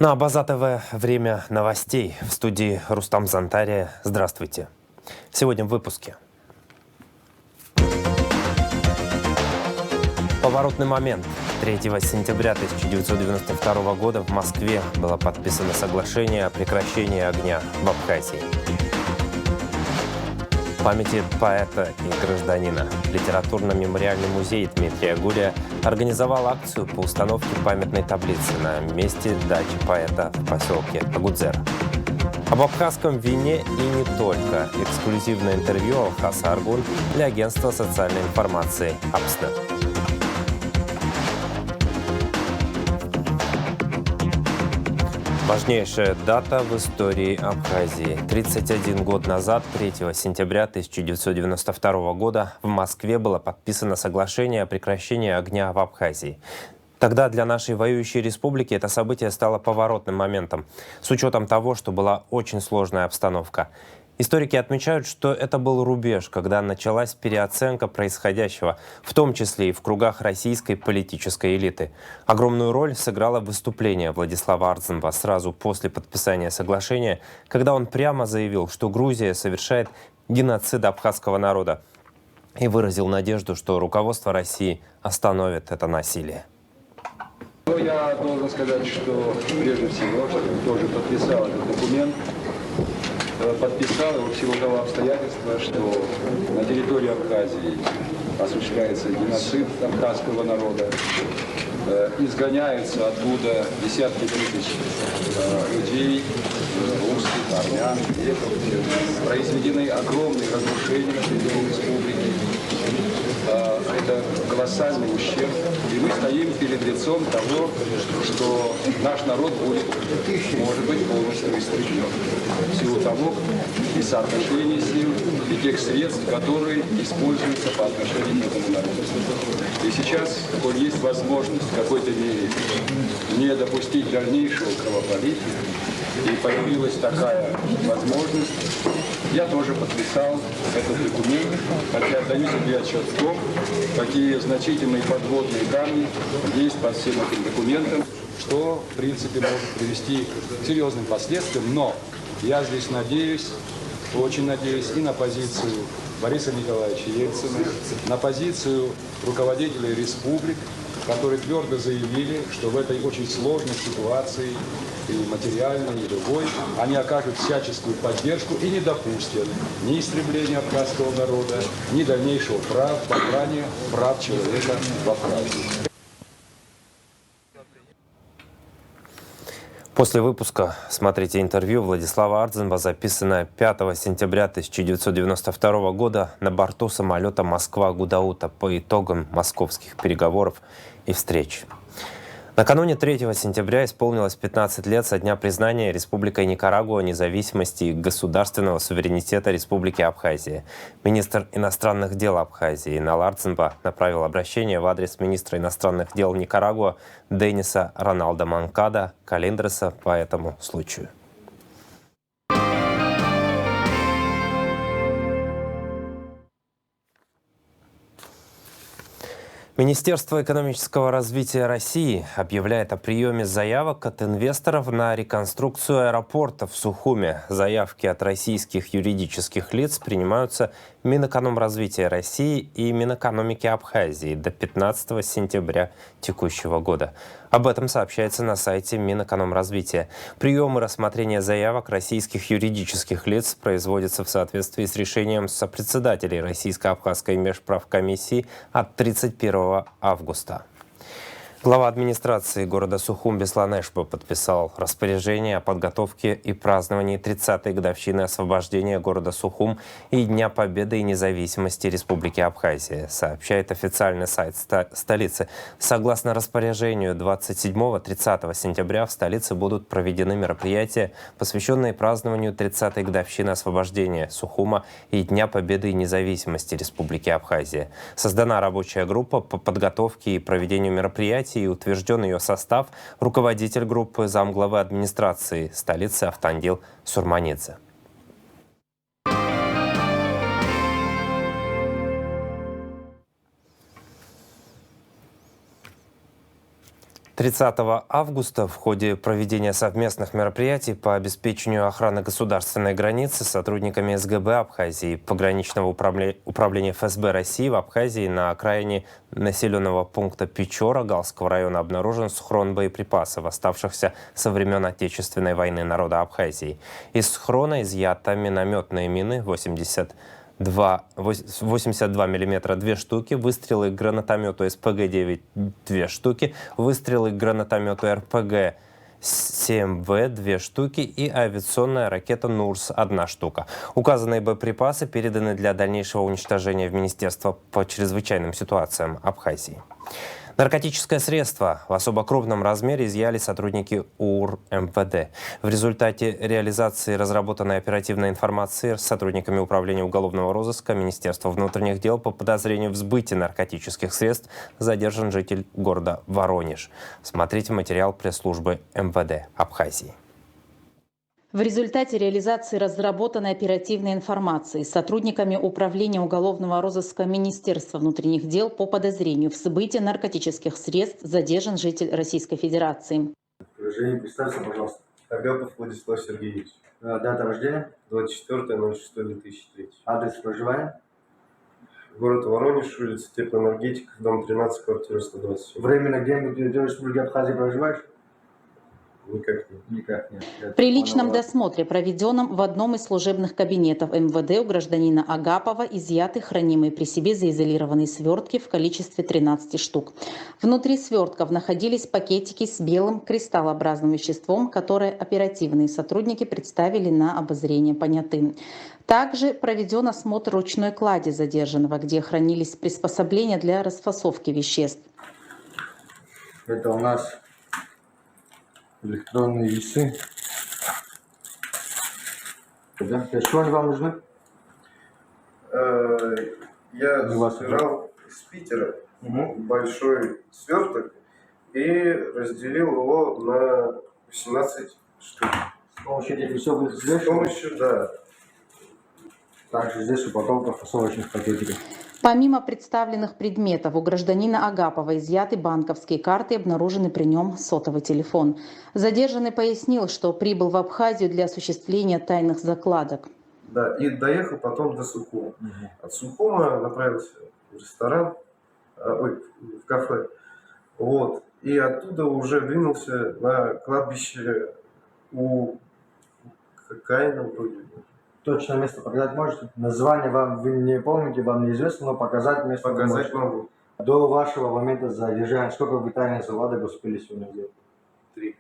На База ТВ время новостей. В студии Рустам Зантария. Здравствуйте. Сегодня в выпуске. Поворотный момент. 3 сентября 1992 года в Москве было подписано соглашение о прекращении огня в Абхазии. Памяти поэта и гражданина. Литературно-мемориальный музей Дмитрия Гурия организовал акцию по установке памятной таблицы на месте дачи поэта в поселке Агудзер. Об абхазском вине и не только. Эксклюзивное интервью Алхаса Аргун для агентства социальной информации «Апснет». Важнейшая дата в истории Абхазии. 31 год назад, 3 сентября 1992 года, в Москве было подписано соглашение о прекращении огня в Абхазии. Тогда для нашей воюющей республики это событие стало поворотным моментом, с учетом того, что была очень сложная обстановка. Историки отмечают, что это был рубеж, когда началась переоценка происходящего, в том числе и в кругах российской политической элиты. Огромную роль сыграло выступление Владислава Ардзинба сразу после подписания соглашения, когда он прямо заявил, что Грузия совершает геноцид абхазского народа, и выразил надежду, что руководство России остановит это насилие. Я должен сказать, что прежде всего, что тоже подписал этот документ, подписал его в силу того обстоятельства, что на территории Абхазии осуществляется геноцид абхазского народа, изгоняются оттуда десятки тысяч людей, русских, армян, греков, произведены огромные разрушения на территории республики. Это колоссальный ущерб, и мы стоим перед лицом того, что наш народ будет, может быть, полностью истреблен. В силу того и соотношения сил, и тех средств, которые используются по отношению к этому народу. И сейчас, коль есть возможность в какой-то мере не допустить дальнейшего кровопролития, и появилась такая возможность, я тоже подписал этот документ, хотя отдаю себе отчет в том, какие значительные подводные камни есть под всем этим документом, что, в принципе, может привести к серьезным последствиям. Но я здесь надеюсь, очень надеюсь и на позицию Бориса Николаевича Ельцина, на позицию руководителей республик, которые твердо заявили, что в этой очень сложной ситуации, и материальной, и другой, они окажут всяческую поддержку и не допустят ни истребления абхазского народа, ни дальнейшего попрания прав человека в Абхазии. После выпуска смотрите интервью Владислава Ардзинба, записанное 5 сентября 1992 года на борту самолета «Москва-Гудаута» по итогам московских переговоров и встреч. Накануне 3 сентября исполнилось 15 лет со дня признания Республикой Никарагуа независимости и государственного суверенитета Республики Абхазия. Министр иностранных дел Абхазии Инал Ардзинба направил обращение в адрес министра иностранных дел Никарагуа Дениса Роналда Манкада Калиндреса по этому случаю. Министерство экономического развития России объявляет о приеме заявок от инвесторов на реконструкцию аэропорта в Сухуме. Заявки от российских юридических лиц принимаются Минэкономразвития России и Минэкономики Абхазии до 15 сентября текущего года. Об этом сообщается на сайте Минэкономразвития. Прием и рассмотрение заявок российских юридических лиц производится в соответствии с решением сопредседателей Российско-Абхазской межправкомиссии от 31 августа. Глава администрации города Сухум Беслан Эшпо подписал распоряжение о подготовке и праздновании 30-й годовщины освобождения города Сухум и Дня Победы и независимости Республики Абхазия, сообщает официальный сайт столицы. Согласно распоряжению, 27-30 сентября в столице будут проведены мероприятия, посвященные празднованию 30-й годовщины освобождения Сухума и Дня Победы и независимости Республики Абхазия. Создана рабочая группа по подготовке и проведению мероприятий, и утвержден ее состав, руководитель группы замглавы администрации столицы Автандил Сурманидзе. 30 августа в ходе проведения совместных мероприятий по обеспечению охраны государственной границы сотрудниками СГБ Абхазии и пограничного управления ФСБ России в Абхазии на окраине населенного пункта Печора Галского района обнаружен схрон боеприпасов, оставшихся со времен Отечественной войны народа Абхазии. Из схрона изъято минометные мины 82 мм 2 штуки, выстрелы к гранатомету СПГ-9 2 штуки, выстрелы к гранатомету РПГ-7В 2 штуки и авиационная ракета «Нурс» 1 штука. Указанные боеприпасы переданы для дальнейшего уничтожения в Министерство по чрезвычайным ситуациям Абхазии. Наркотическое средство в особо крупном размере изъяли сотрудники УР МВД. В результате реализации разработанной оперативной информации с сотрудниками Управления уголовного розыска Министерства внутренних дел по подозрению в сбытии наркотических средств задержан житель города Воронеж. Смотрите материал пресс-службы МВД Абхазии. В результате реализации разработанной оперативной информации с сотрудниками Управления уголовного розыска Министерства внутренних дел по подозрению в сбытии наркотических средств задержан житель Российской Федерации. Женя, представься, пожалуйста. Агапов Владислав Сергеевич. Дата рождения? 24.06.2003. Адрес проживания? Город Воронеж, улица Теплоэнергетиков, дом 13, квартира 127. Временно где на территории Республики Абхазия проживаешь? Никак нет. Никак нет. При личном досмотре, проведенном в одном из служебных кабинетов МВД, у гражданина Агапова изъяты хранимые при себе заизолированные свертки в количестве 13 штук. Внутри свертков находились пакетики с белым кристаллообразным веществом, которое оперативные сотрудники представили на обозрение понятым. Также проведен осмотр ручной клади задержанного, где хранились приспособления для расфасовки веществ. Это у нас электронные весы. Да? Для чего они вам нужны? Я У вас собирал из Питера большой сверток и разделил его на 18 штук. С помощью этих весов будет С взвешивать? помощью, да. Также здесь упаковка фасовочных пакетиков. Помимо представленных предметов, у гражданина Агапова изъяты банковские карты и обнаружены при нем сотовый телефон. Задержанный пояснил, что прибыл в Абхазию для осуществления тайных закладок. Да, и доехал потом до Сухума. От Сухума направился в ресторан, в кафе. Вот. И оттуда уже двинулся на кладбище у Каина вроде бы. Точное место показать можете? Название вам вы не помните, вам неизвестно, но показать место вы Показать можете. могу. До вашего момента задержания, сколько вы тайных закладок успели сегодня сделать? 3.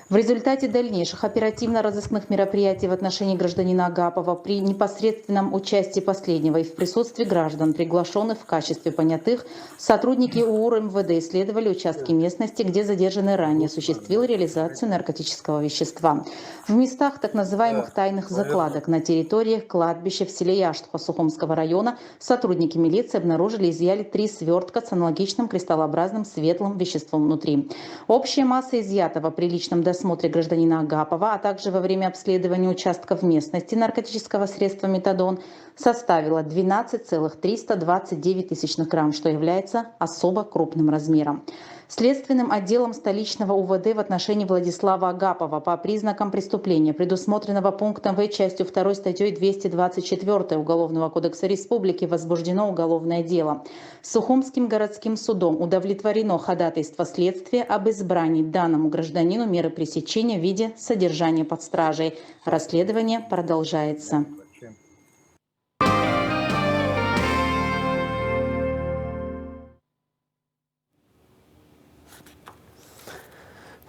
В результате дальнейших оперативно-розыскных мероприятий в отношении гражданина Агапова при непосредственном участии последнего и в присутствии граждан, приглашенных в качестве понятых, сотрудники УР МВД исследовали участки местности, где задержанный ранее осуществил реализацию наркотического вещества. В местах так называемых тайных закладок на территории кладбища в селе Яштхо Сухумского района сотрудники милиции обнаружили и изъяли 3 свертка с аналогичным кристаллообразным светлым веществом внутри. Общая масса изъятого при личном досмотре гражданина Агапова, а также во время обследования участков местности наркотического средства метадон составила 12,329 грамм, что является особо крупным размером. Следственным отделом столичного УВД в отношении Владислава Агапова по признакам преступления, предусмотренного пунктом В частью 2 статьей 224 Уголовного кодекса Республики, возбуждено уголовное дело. Сухумским городским судом удовлетворено ходатайство следствия об избрании данному гражданину меры пресечения в виде содержания под стражей. Расследование продолжается.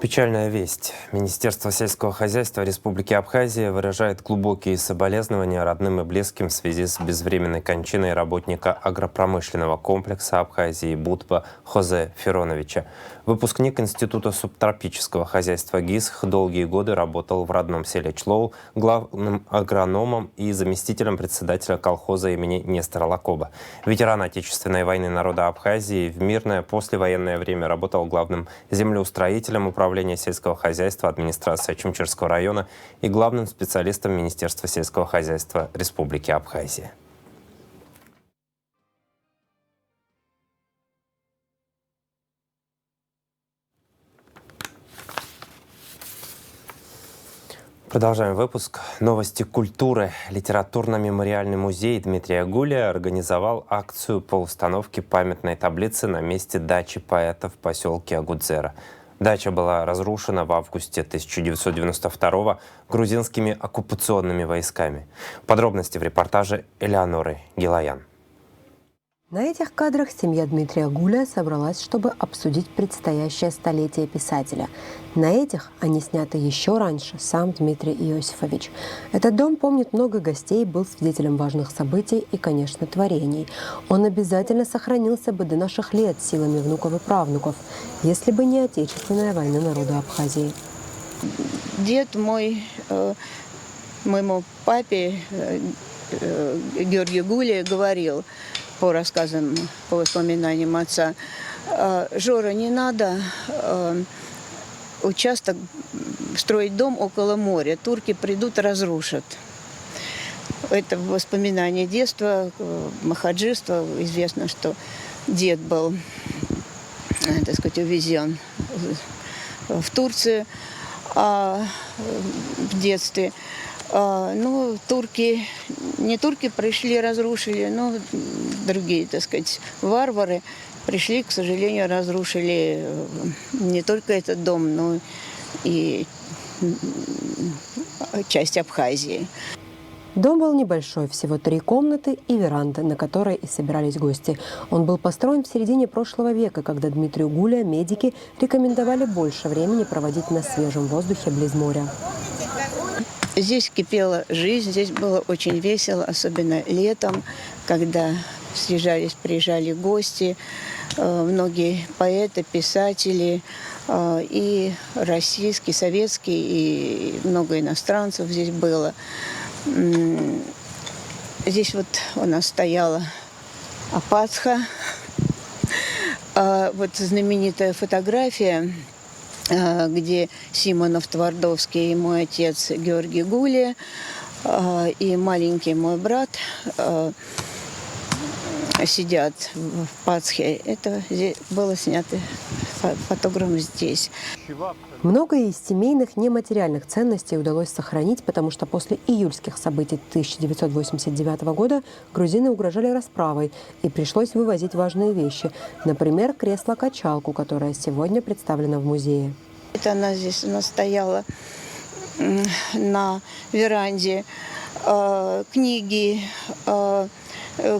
Печальная весть. Министерство сельского хозяйства Республики Абхазия выражает глубокие соболезнования родным и близким в связи с безвременной кончиной работника агропромышленного комплекса Абхазии Будба Хозе Фероновича. Выпускник Института субтропического хозяйства ГИСХ долгие годы работал в родном селе Члоу главным агрономом и заместителем председателя колхоза имени Нестора Лакоба. Ветеран Отечественной войны народа Абхазии в мирное послевоенное время работал главным землеустроителем управления сельского хозяйства администрации Ачимчирского района и главным специалистом Министерства сельского хозяйства Республики Абхазия. Продолжаем выпуск. Новости культуры. Литературно-мемориальный музей Дмитрия Гулия организовал акцию по установке памятной таблицы на месте дачи поэта в поселке Агудзера. Дача была разрушена в августе 1992 грузинскими оккупационными войсками. Подробности в репортаже Элеоноры Гилаян. На этих кадрах семья Дмитрия Гулия собралась, чтобы обсудить предстоящее столетие писателя. На этих они сняты еще раньше, сам Дмитрий Иосифович. Этот дом помнит много гостей, был свидетелем важных событий и, конечно, творений. Он обязательно сохранился бы до наших лет силами внуков и правнуков, если бы не Отечественная война народа Абхазии. Дед мой, моему папе Георгию Гулия говорил, по рассказам, по воспоминаниям отца: «Жора, не надо участок строить дом около моря. Турки придут, разрушат». Это воспоминание детства, махаджиства. Известно, что дед был, так сказать, увезен в Турцию в детстве. Ну, не турки пришли, разрушили, но другие, так сказать, варвары пришли, к сожалению, разрушили не только этот дом, но и часть Абхазии. Дом был небольшой, всего 3 комнаты и веранда, на которой и собирались гости. Он был построен в середине прошлого века, когда Дмитрию Гулия медики рекомендовали больше времени проводить на свежем воздухе близ моря. Здесь кипела жизнь, здесь было очень весело, особенно летом, когда приезжали гости, многие поэты, писатели, и российские, советские, и много иностранцев здесь было. Здесь вот у нас стояла Апатха, вот знаменитая фотография, где Симонов Твардовский и мой отец Георгий Гулия и маленький мой брат сидят в Пасхе. Это было снято фотографом здесь. Многое из семейных нематериальных ценностей удалось сохранить, потому что после июльских событий 1989 года грузины угрожали расправой, и пришлось вывозить важные вещи. Например, кресло-качалку, которое сегодня представлено в музее. Это она стояла на веранде, книги,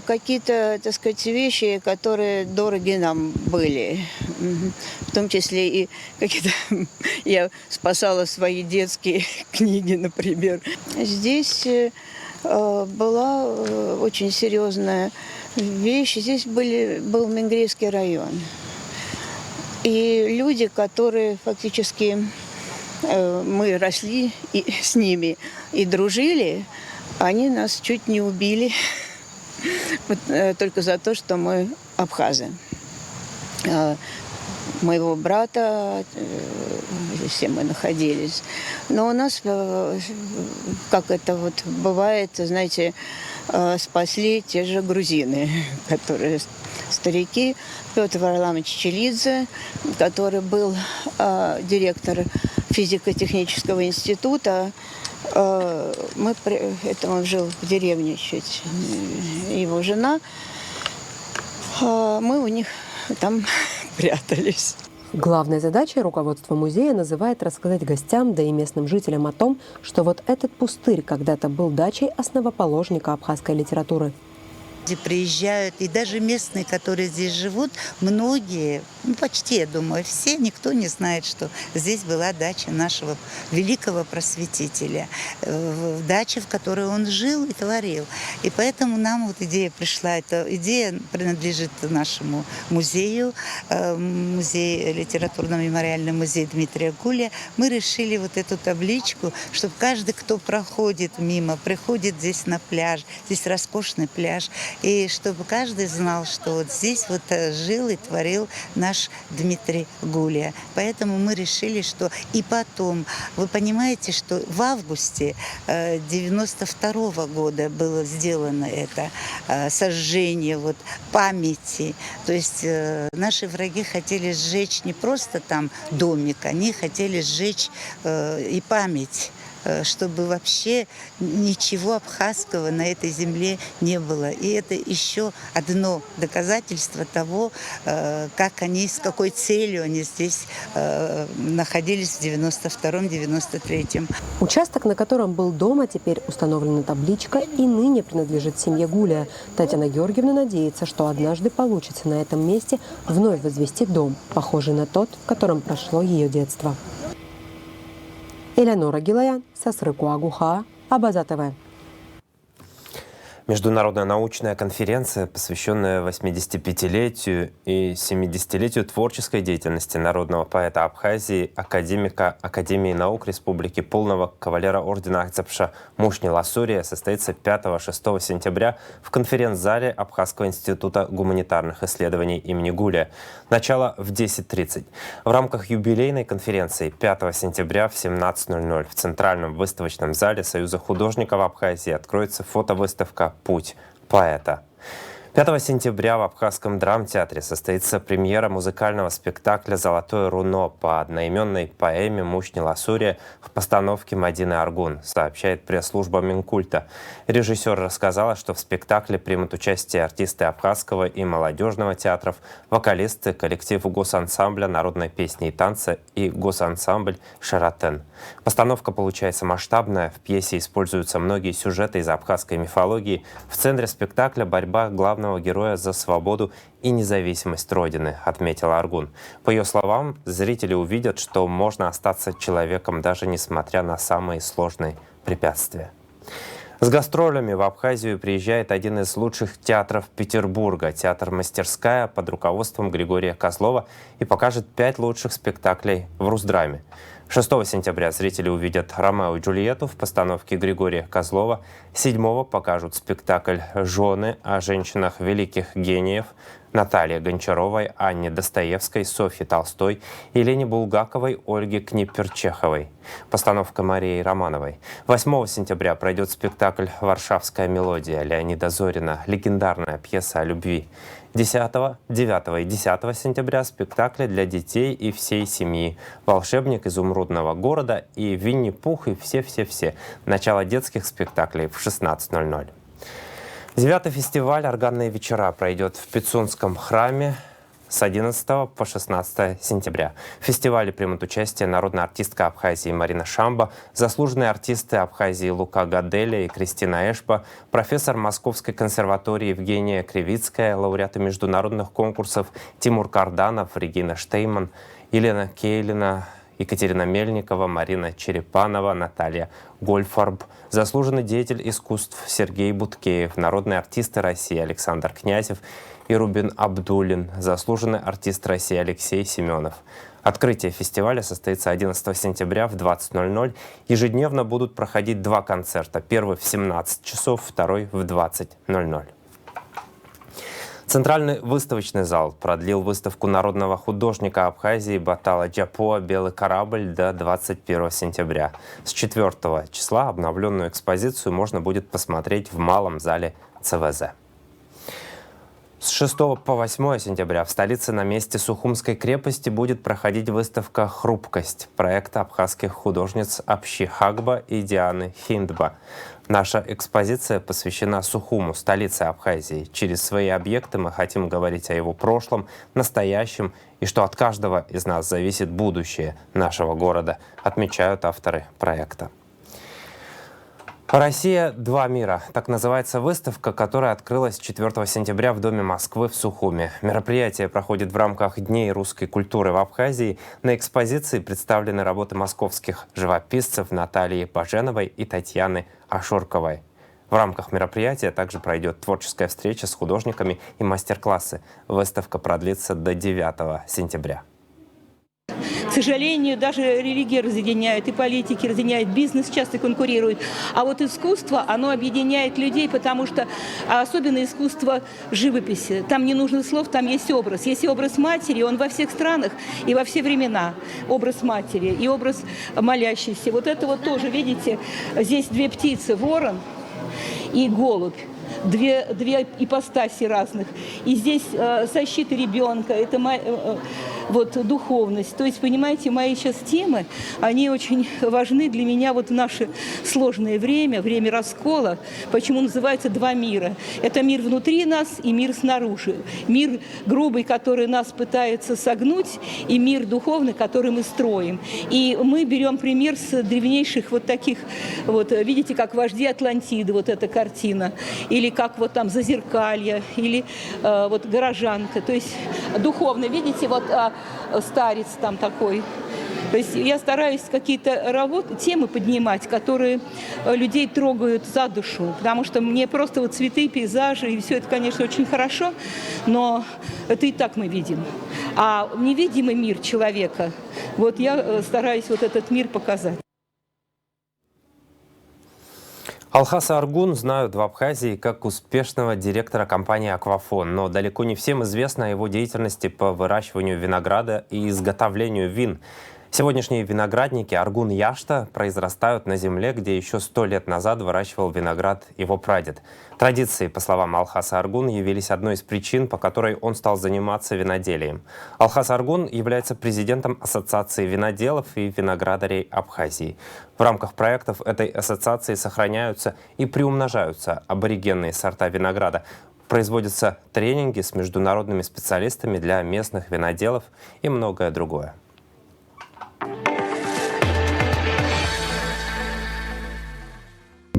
какие-то, так сказать, вещи, которые дороги нам были. В том числе и какие-то... Я спасала свои детские книги, например. Здесь была очень серьезная вещь. Здесь был Менгрейский район. И люди, которые фактически... Мы росли с ними и дружили, они нас чуть не убили. Только за то, что мы абхазы. Моего брата, все мы находились. Но у нас, как это вот бывает, знаете, спасли те же грузины, которые старики. Петр Варламович Челидзе, который был директор физико-технического института. Он жил в деревне чуть, его жена. Мы у них там прятались. Главной задачей руководства музея называет рассказать гостям, да и местным жителям о том, что вот этот пустырь когда-то был дачей основоположника абхазской литературы. Приезжают, и даже местные, которые здесь живут, многие, почти, я думаю, все, никто не знает, что здесь была дача нашего великого просветителя, дача, в которой он жил и творил. И поэтому нам вот идея пришла, эта идея принадлежит нашему музею, музей, литературно-мемориальный музей Дмитрия Гулия. Мы решили вот эту табличку, чтобы каждый, кто проходит мимо, приходит здесь на пляж, здесь роскошный пляж, и чтобы каждый знал, что вот здесь вот жил и творил наш Дмитрий Гулия. Поэтому мы решили, что и потом, вы понимаете, что в августе 92 года было сделано это сожжение вот памяти. То есть наши враги хотели сжечь не просто там домик, они хотели сжечь и память чтобы вообще ничего абхазского на этой земле не было. И это еще одно доказательство того, как они, с какой целью они здесь находились в 92-93. Участок, на котором был дом, а теперь установлена табличка, и ныне принадлежит семье Гулия. Татьяна Георгиевна надеется, что однажды получится на этом месте вновь возвести дом, похожий на тот, в котором прошло ее детство. Элеонора Гилаян, Сасрыку Агуха, Абаза ТВ. Международная научная конференция, посвященная 85-летию и 70-летию творческой деятельности народного поэта Абхазии, академика Академии наук Республики, полного кавалера ордена Ахтзапша Мушни Ласурия, состоится 5-6 сентября в конференц-зале Абхазского института гуманитарных исследований имени Гулия. Начало в 10:30. В рамках юбилейной конференции 5 сентября в 17:00 в Центральном выставочном зале Союза художников Абхазии откроется фотовыставка «Путь поэта». 5 сентября в Абхазском драмтеатре состоится премьера музыкального спектакля «Золотое руно» по одноименной поэме Мушни Ласурия в постановке Мадины Аргун, сообщает пресс-служба Минкульта. Режиссер рассказала, что в спектакле примут участие артисты Абхазского и молодежного театров, вокалисты, коллектив госансамбля народной песни и танца и госансамбль «Шаратен». Постановка получается масштабная, в пьесе используются многие сюжеты из абхазской мифологии. В центре спектакля борьба главного героя за свободу и независимость Родины, отметила Аргун. По ее словам, зрители увидят, что можно остаться человеком даже несмотря на самые сложные препятствия. С гастролями в Абхазию приезжает один из лучших театров Петербурга, театр «Мастерская» под руководством Григория Козлова, и покажет 5 лучших спектаклей в Русдраме. 6 сентября зрители увидят «Ромео и Джульетту» в постановке Григория Козлова. 7 покажут спектакль «Жены» о женщинах великих гениев Наталье Гончаровой, Анне Достоевской, Софье Толстой, Елене Булгаковой, Ольге Книпер-Чеховой. Постановка Марии Романовой. 8 сентября пройдет спектакль «Варшавская мелодия» Леонида Зорина, легендарная пьеса о любви. 10, 9 и 10 сентября спектакли для детей и всей семьи «Волшебник изумрудного города» и «Винни-Пух» и все-все-все. Начало детских спектаклей в 16:00. 9-й фестиваль «Органные вечера» пройдет в Пицунском храме с 11 по 16 сентября. В фестивале примут участие народная артистка Абхазии Марина Шамба, заслуженные артисты Абхазии Лука Гаделя и Кристина Эшпа, профессор Московской консерватории Евгения Кривицкая, лауреаты международных конкурсов Тимур Карданов, Регина Штейман, Елена Кейлина, Екатерина Мельникова, Марина Черепанова, Наталья Гольфарб, заслуженный деятель искусств Сергей Буткеев, народные артисты России Александр Князев и Рубин Абдулин, заслуженный артист России Алексей Семенов. Открытие фестиваля состоится 11 сентября в 20:00. Ежедневно будут проходить 2 концерта. Первый в 17 часов, второй в 20:00. Центральный выставочный зал продлил выставку народного художника Абхазии Батала Джапоа «Белый корабль» до 21 сентября. С 4 числа обновленную экспозицию можно будет посмотреть в малом зале ЦВЗ. С 6 по 8 сентября в столице на месте Сухумской крепости будет проходить выставка «Хрупкость» проекта абхазских художниц Апши Хагба и Дианы Хиндба. Наша экспозиция посвящена Сухуму, столице Абхазии. Через свои объекты мы хотим говорить о его прошлом, настоящем и что от каждого из нас зависит будущее нашего города, отмечают авторы проекта. «Россия. Два мира» — так называется выставка, которая открылась 4 сентября в Доме Москвы в Сухуме. Мероприятие проходит в рамках Дней русской культуры в Абхазии. На экспозиции представлены работы московских живописцев Натальи Баженовой и Татьяны Ашурковой. В рамках мероприятия также пройдет творческая встреча с художниками и мастер-классы. Выставка продлится до 9 сентября. К сожалению, даже религия разъединяет, и политики разъединяют, бизнес часто конкурирует. А вот искусство, оно объединяет людей, потому что особенно искусство живописи. Там не нужно слов, там есть образ. Есть образ матери, он во всех странах и во все времена. Образ матери и образ молящейся. Вот это вот тоже, видите, здесь 2 птицы, ворон и голубь. Две ипостаси разных. И здесь защита ребенка, это вот духовность. То есть, понимаете, мои сейчас темы, они очень важны для меня вот в наше сложное время, время раскола. Почему называется два мира? Это мир внутри нас и мир снаружи. Мир грубый, который нас пытается согнуть, и мир духовный, который мы строим. И мы берем пример с древнейших вот таких, вот видите, как вожди Атлантиды, вот эта картина, или как вот там Зазеркалье, или вот Горожанка. То есть духовно, видите, вот старец там такой. То есть я стараюсь какие-то темы поднимать, которые людей трогают за душу. Потому что мне просто вот цветы, пейзажи, и все это, конечно, очень хорошо, но это и так мы видим. А невидимый мир человека, вот я стараюсь вот этот мир показать. Алхаса Аргун знают в Абхазии как успешного директора компании «Аквафон», но далеко не всем известно о его деятельности по выращиванию винограда и изготовлению вин. Сегодняшние виноградники Аргун-Яшта произрастают на земле, где еще 100 лет назад выращивал виноград его прадед. Традиции, по словам Алхаса Аргун, явились одной из причин, по которой он стал заниматься виноделием. Алхас Аргун является президентом Ассоциации виноделов и виноградарей Абхазии. В рамках проектов этой ассоциации сохраняются и приумножаются аборигенные сорта винограда. Производятся тренинги с международными специалистами для местных виноделов и многое другое.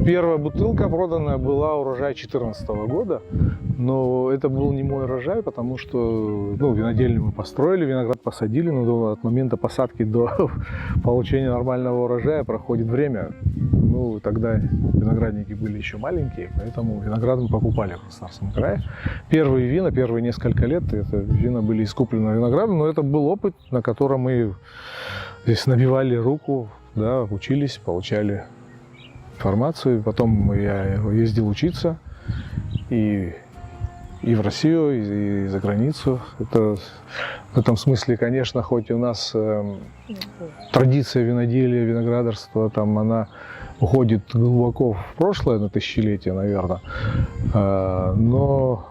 Первая бутылка проданная была урожай 2014 года, но это был не мой урожай, потому что винодельню мы построили, виноград посадили, но от момента посадки до получения нормального урожая проходит время. Тогда виноградники были еще маленькие, поэтому виноград мы покупали в Краснодарском крае. Первые вина, первые несколько лет, это вина были искуплены виноградом, но это был опыт, на котором мы здесь набивали руку, да, учились, получали информацию. Потом я ездил учиться и в Россию, и за границу. Это в этом смысле, конечно, хоть у нас традиция виноделия, виноградарства, там она уходит глубоко в прошлое, на тысячелетие, наверное. Но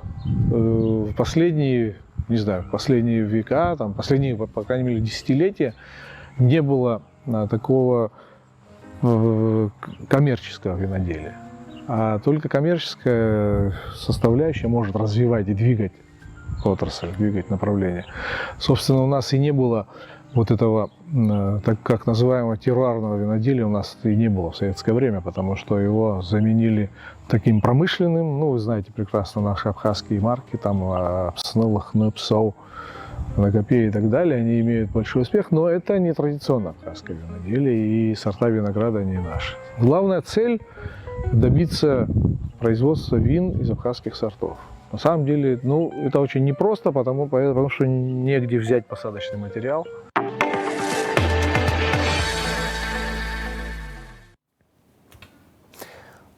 последние века, последние, по крайней мере, десятилетия не было такого коммерческого виноделия. А только коммерческая составляющая может развивать и двигать отрасль, двигать направление. Собственно, у нас и не было вот этого, так как называемого теруарного виноделия, у нас и не было в советское время, потому что его заменили таким промышленным. Вы знаете прекрасно наши абхазские марки, там Апснылых, Нэпсоу, Накопей и так далее, они имеют большой успех, но это не традиционное абхазское виноделие, и сорта винограда не наши. Главная цель – добиться производства вин из абхазских сортов. На самом деле, это очень непросто, потому что негде взять посадочный материал.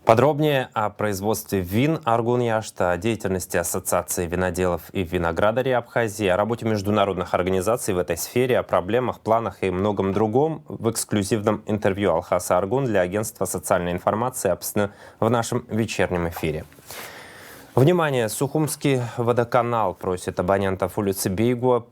Подробнее о производстве вин Аргун-Яшта, о деятельности Ассоциации виноделов и виноградарей Абхазии, о работе международных организаций в этой сфере, о проблемах, планах и многом другом в эксклюзивном интервью Алхаса Аргун для агентства социальной информации «Апсны» в нашем вечернем эфире. Внимание! Сухумский водоканал просит абонентов улицы Бейгуа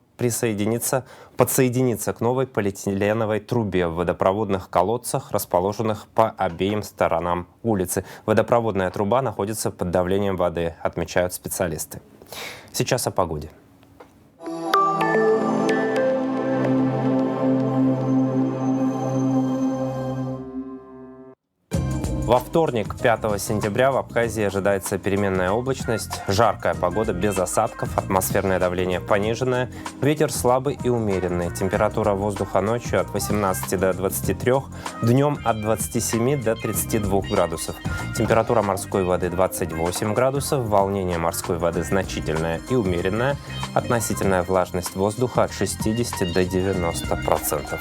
подсоединиться к новой полиэтиленовой трубе в водопроводных колодцах, расположенных по обеим сторонам улицы. Водопроводная труба находится под давлением воды, отмечают специалисты. Сейчас о погоде. Во вторник, 5 сентября, в Абхазии ожидается переменная облачность, жаркая погода без осадков, атмосферное давление пониженное, ветер слабый и умеренный, температура воздуха ночью от 18 до 23, днем от 27 до 32 градусов. Температура морской воды 28 градусов, волнение морской воды значительное и умеренное, относительная влажность воздуха от 60 до 90%.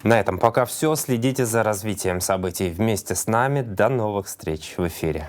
На этом пока все. Следите за развитием событий вместе с нами. До новых встреч в эфире.